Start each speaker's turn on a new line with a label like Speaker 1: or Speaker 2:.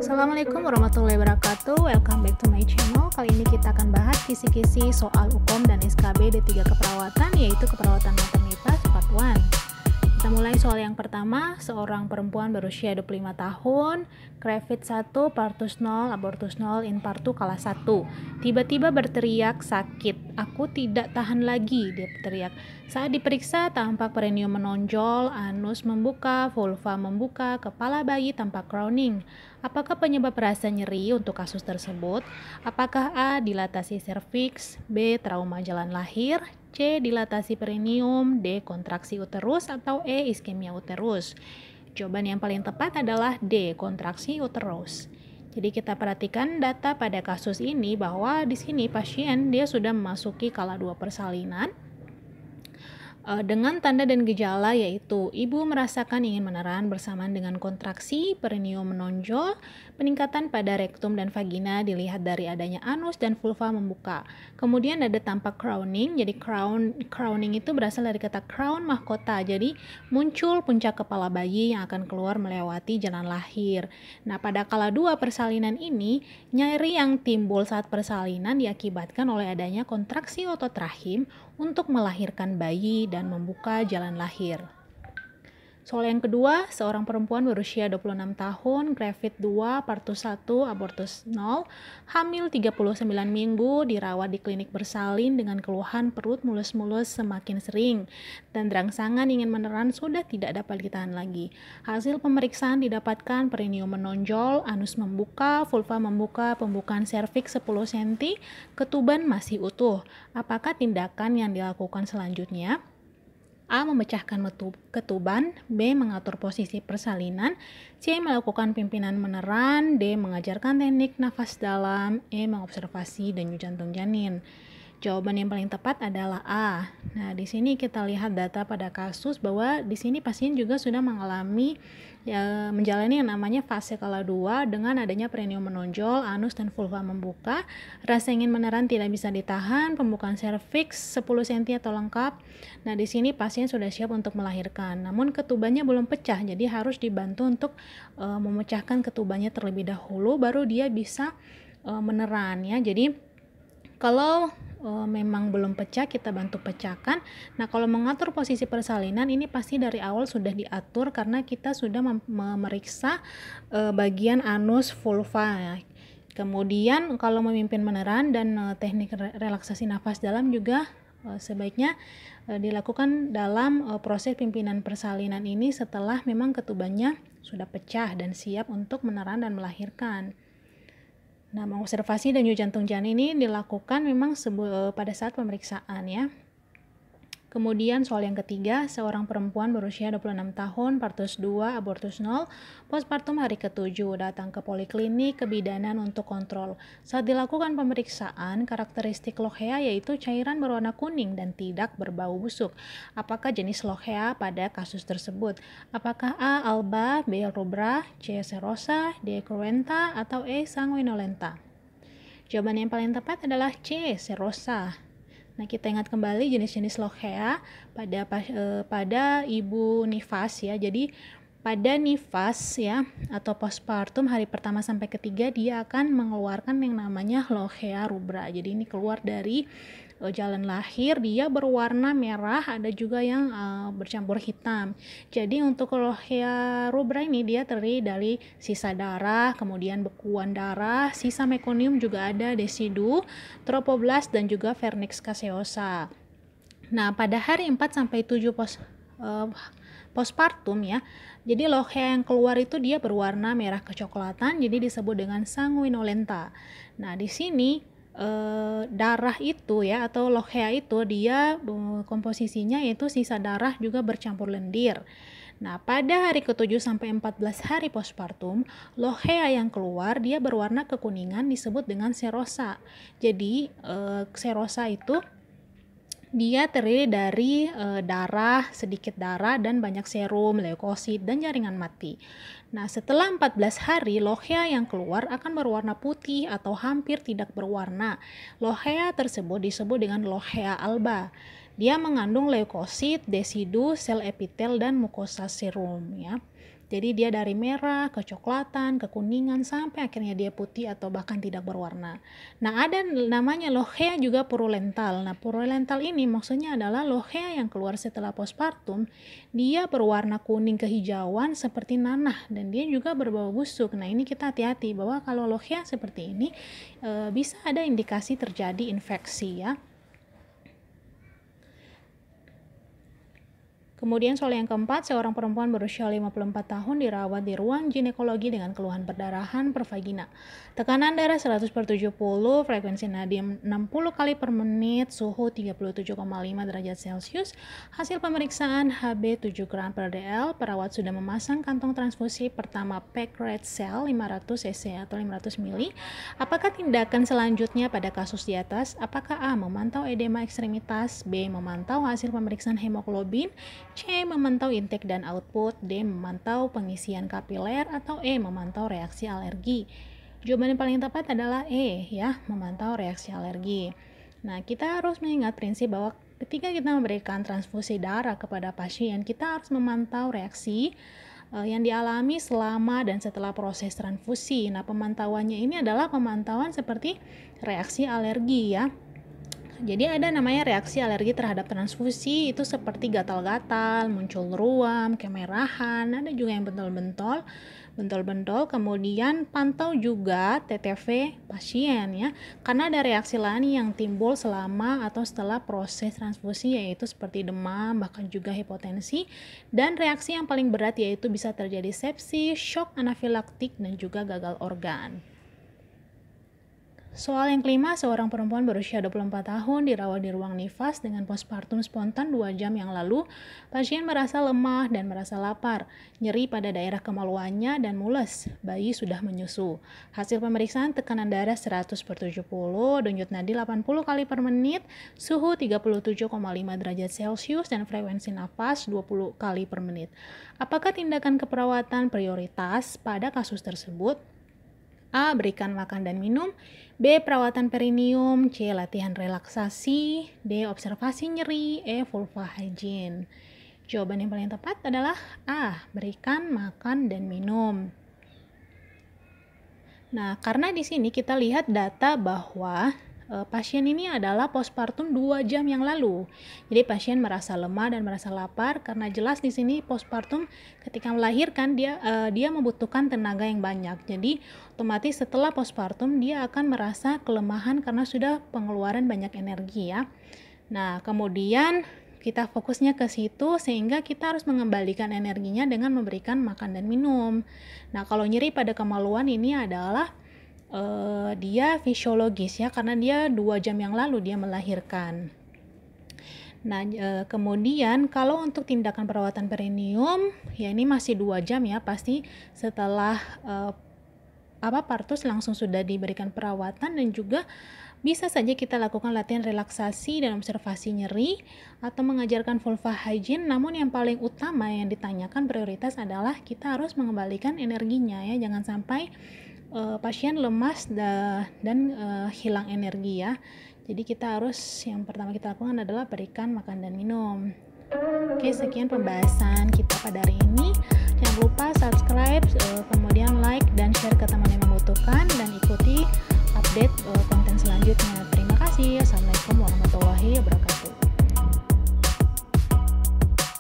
Speaker 1: Assalamualaikum warahmatullahi wabarakatuh. Welcome back to my channel. Kali ini kita akan bahas kisi-kisi soal UKOM dan SKB D3 keperawatan, yaitu keperawatan maternitas part 1. Kita mulai soal yang pertama. Seorang perempuan berusia 25 tahun, Crevit 1, Partus 0, Abortus 0, Infartu kalah 1. Tiba-tiba berteriak sakit. Aku tidak tahan lagi, dia berteriak. Saat diperiksa, tampak perineum menonjol, anus membuka, vulva membuka, kepala bayi tampak crowning. Apakah penyebab rasa nyeri untuk kasus tersebut? Apakah A. dilatasi serviks, B. trauma jalan lahir, C. dilatasi perineum, D. kontraksi uterus, atau E. iskemia uterus? Jawaban yang paling tepat adalah D. kontraksi uterus. Jadi kita perhatikan data pada kasus ini bahwa di sini pasien dia sudah memasuki kala 2 persalinan dengan tanda dan gejala yaitu ibu merasakan ingin meneran bersamaan dengan kontraksi, perineum menonjol, peningkatan pada rektum dan vagina dilihat dari adanya anus dan vulva membuka. Kemudian ada tampak crowning, jadi crowning itu berasal dari kata crown mahkota, jadi muncul puncak kepala bayi yang akan keluar melewati jalan lahir. Nah, pada kala 2 persalinan ini, nyeri yang timbul saat persalinan diakibatkan oleh adanya kontraksi otot rahim untuk melahirkan bayi dan membuka jalan lahir. Soal yang kedua, seorang perempuan berusia 26 tahun, Crevit 2, Partus 1, Abortus 0, hamil 39 minggu, dirawat di klinik bersalin dengan keluhan perut mulus-mulus semakin sering, dan rangsangan ingin meneran sudah tidak dapat ditahan lagi. Hasil pemeriksaan didapatkan perineum menonjol, anus membuka, vulva membuka, pembukaan serviks 10 cm, ketuban masih utuh. Apakah tindakan yang dilakukan selanjutnya? A. memecahkan ketuban, B. mengatur posisi persalinan, C. melakukan pimpinan meneran, D. mengajarkan teknik nafas dalam, E. mengobservasi denyut jantung janin. Jawaban yang paling tepat adalah A. Nah, di sini kita lihat data pada kasus bahwa di sini pasien juga sudah mengalami menjalani yang namanya fase kala 2 dengan adanya perineum menonjol, anus dan vulva membuka, rasa ingin meneran tidak bisa ditahan, pembukaan serviks 10 cm atau lengkap. Nah, di sini pasien sudah siap untuk melahirkan. Namun ketubannya belum pecah, jadi harus dibantu untuk memecahkan ketubannya terlebih dahulu baru dia bisa meneran ya. Jadi kalau memang belum pecah, kita bantu pecahkan. Nah, kalau mengatur posisi persalinan ini pasti dari awal sudah diatur karena kita sudah memeriksa bagian anus vulva ya. Kemudian kalau memimpin meneran dan teknik relaksasi nafas dalam juga sebaiknya dilakukan dalam proses pimpinan persalinan ini setelah memang ketubannya sudah pecah dan siap untuk meneran dan melahirkan. Nah, mengobservasi denyut jantung janin ini dilakukan memang pada saat pemeriksaan ya. Kemudian soal yang ketiga, seorang perempuan berusia 26 tahun, Partus 2, Abortus 0, postpartum hari ke-7, datang ke poliklinik kebidanan untuk kontrol. Saat dilakukan pemeriksaan, karakteristik lochea yaitu cairan berwarna kuning dan tidak berbau busuk. Apakah jenis lochea pada kasus tersebut? Apakah A. alba, B. rubra, C. serosa, D. cruenta, atau E. sanguinolenta? Jawaban yang paling tepat adalah C. serosa. Nah, kita ingat kembali jenis-jenis lochea pada ibu nifas ya. Jadi pada nifas ya atau postpartum hari pertama sampai ketiga dia akan mengeluarkan yang namanya lochea rubra. Jadi ini keluar dari jalan lahir, dia berwarna merah, ada juga yang bercampur hitam. Jadi untuk lochea rubra ini dia terdiri dari sisa darah, kemudian bekuan darah, sisa mekonium juga ada, desidu, tropoblast dan juga vernix caseosa. Nah, pada hari 4 sampai 7 postpartum ya. Jadi lochea yang keluar itu dia berwarna merah kecoklatan, jadi disebut dengan sanguinolenta. Nah, di sini darah itu ya atau lochea itu dia komposisinya yaitu sisa darah juga bercampur lendir. Nah, pada hari ke-7 sampai 14 hari postpartum, lochea yang keluar dia berwarna kekuningan disebut dengan serosa. Jadi serosa itu dia terdiri dari darah, sedikit darah dan banyak serum, leukosit dan jaringan mati. Nah, setelah 14 hari, lochea yang keluar akan berwarna putih atau hampir tidak berwarna. Lochea tersebut disebut dengan lochea alba. Dia mengandung leukosit, desidu, sel epitel dan mukosa serum ya. Jadi dia dari merah, kecoklatan, kekuningan, sampai akhirnya dia putih atau bahkan tidak berwarna. Nah, ada namanya lohea juga purulental. Nah, purulental ini maksudnya adalah lohea yang keluar setelah postpartum. Dia berwarna kuning kehijauan seperti nanah dan dia juga berbau busuk. Nah, ini kita hati-hati bahwa kalau lohea seperti ini bisa ada indikasi terjadi infeksi ya. Kemudian soal yang keempat, seorang perempuan berusia 54 tahun dirawat di ruang ginekologi dengan keluhan perdarahan per vagina. Tekanan darah 100/70, frekuensi nadi 60 kali per menit, suhu 37,5 derajat Celcius. Hasil pemeriksaan Hb 7 gram per dl, perawat sudah memasang kantong transfusi pertama pack red cell 500 cc atau 500 ml. Apakah tindakan selanjutnya pada kasus di atas? Apakah A. Memantau edema ekstremitas, B. Memantau hasil pemeriksaan hemoglobin, C. Memantau intake dan output, D. Memantau pengisian kapiler, atau E. Memantau reaksi alergi? Jawaban yang paling tepat adalah E ya, memantau reaksi alergi. Nah, kita harus mengingat prinsip bahwa ketika kita memberikan transfusi darah kepada pasien, kita harus memantau reaksi yang dialami selama dan setelah proses transfusi. Nah, pemantauannya ini adalah pemantauan seperti reaksi alergi ya. Jadi ada namanya reaksi alergi terhadap transfusi, itu seperti gatal-gatal, muncul ruam, kemerahan, ada juga yang bentol-bentol, kemudian pantau juga TTV pasien ya, karena ada reaksi lain yang timbul selama atau setelah proses transfusi, yaitu seperti demam, bahkan juga hipotensi, dan reaksi yang paling berat yaitu bisa terjadi sepsis, shock anafilaktik, dan juga gagal organ. Soal yang kelima, seorang perempuan berusia 24 tahun dirawat di ruang nifas dengan postpartum spontan 2 jam yang lalu. Pasien merasa lemah dan merasa lapar, nyeri pada daerah kemaluannya dan mules. Bayi sudah menyusu. Hasil pemeriksaan tekanan darah 100/70, denyut nadi 80 kali per menit, suhu 37,5 derajat Celcius, dan frekuensi nafas 20 kali per menit. Apakah tindakan keperawatan prioritas pada kasus tersebut? A. Berikan makan dan minum, B. Perawatan perineum, C. Latihan relaksasi, D. Observasi nyeri, E. Vulva hygiene. Jawaban yang paling tepat adalah A. Berikan makan dan minum. Nah, karena di sini kita lihat data bahwa pasien ini adalah postpartum 2 jam yang lalu. Jadi pasien merasa lemah dan merasa lapar karena jelas di sini postpartum ketika melahirkan dia membutuhkan tenaga yang banyak. Jadi otomatis setelah postpartum dia akan merasa kelemahan karena sudah pengeluaran banyak energi ya. Nah, kemudian kita fokusnya ke situ sehingga kita harus mengembalikan energinya dengan memberikan makan dan minum. Nah, kalau nyeri pada kemaluan ini adalah dia fisiologis ya, karena dia 2 jam yang lalu dia melahirkan. Nah, kemudian kalau untuk tindakan perawatan perineum ya ini masih 2 jam ya, pasti setelah partus langsung sudah diberikan perawatan, dan juga bisa saja kita lakukan latihan relaksasi dan observasi nyeri atau mengajarkan vulva hygiene. Namun yang paling utama yang ditanyakan prioritas adalah kita harus mengembalikan energinya ya, jangan sampai pasien lemas dan hilang energi ya. Jadi yang pertama kita lakukan adalah berikan makan dan minum. Oke, sekian pembahasan kita pada hari ini. Jangan lupa subscribe, kemudian like dan share ke teman yang membutuhkan, dan ikuti update konten selanjutnya. Terima kasih. Assalamualaikum warahmatullahi wabarakatuh.